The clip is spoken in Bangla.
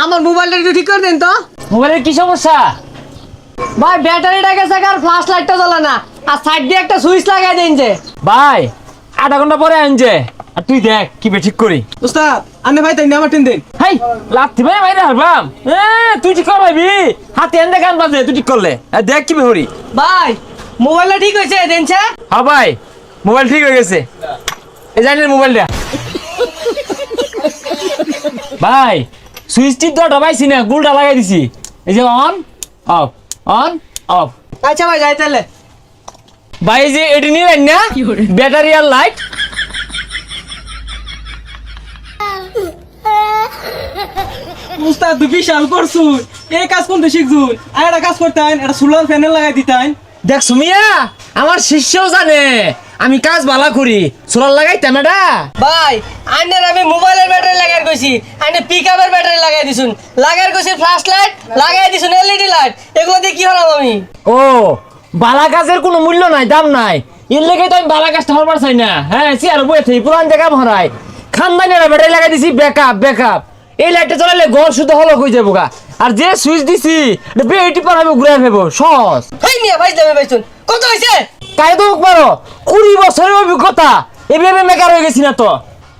আমার মোবাইলটা একটু ঠিক করে দিন তো। মোবাইলের কি সমস্যা? ভাই ব্যাটারিটা গেছে আর ফ্ল্যাশ লাইটটা জ্বলে না, আর সাইড দিয়ে একটা সুইচ লাগাই দিন যে। ভাই আধা ঘন্টা পরে আনছে, আর তুই দেখ কি ঠিক করি। উস্তাদ আনে ভাই তাই আমার টেন দিন। হাই লাথি ভাই মাইরে হারবাম। তুই ঠিক কর ভাবি, হাতে এনে গান বাজে তুই ঠিক করলে। দেখ কি হরি। ভাই মোবাইলটা ঠিক হয়েছে দিনছে? হ্যাঁ ভাই মোবাইল ঠিক হয়ে গেছে, এই জানেন মোবাইলটা। ভাই সুইচটি তো ডবাইছি না, গুলটা লাগাই দিছি। এই যে অন অফ অন অফ। আচ্ছা ভাই যাই তাহলে। ভাই এই যে এটি নিয়ে রাখ না, ব্যাটারি আর লাইট। উস্তাদ তুই বিশাল করছুন, এই কাজ কোনটা শিখছুন? আর একটা কাজ করতেন, একটা সোলার প্যানেল লাগাই দিতেন। দেখ সুমিয়া, আমার শিষ্যও জানে আমি কাজ ভালো করি, সোলার লাগাইতাম এটা। ভাই আইনের আমি মোবাইলের ব্যাটারি লাগাই কইছি, আইনে পিকআপের ব্যাটারি লাগাই দিছুন, লাগাই কইছি ফ্ল্যাশ লাইট, লাগাই দিছুন এলইডি লাইট, এগুলো দিয়ে কি হলাম আমি? ও বালা কাজের কোনো মূল্য নাই, দাম নাই, এর লেগে তো আমি বালা কাজটা হবার চাই না। হ্যাঁ চেয়ার বয়ে থাকি পুরান জায়গা ভরাই, খানদানি ব্যাটারি লাগাই দিছি ব্যাকআপ ব্যাকআপ। এই লাইটটা জ্বালালে ঘর শুধু হলো হয়ে যাবো গা। আর যে সুইচ দিছি বেটি পার হবে ঘুরে ফেবো সহজ। ভাই মিয়া ভাই যাবে ভাইছুন, কত হইছে? কাই তো পারো 20 বছরের অভিজ্ঞতা, এভাবে মেকার হয়ে গেছি না তো।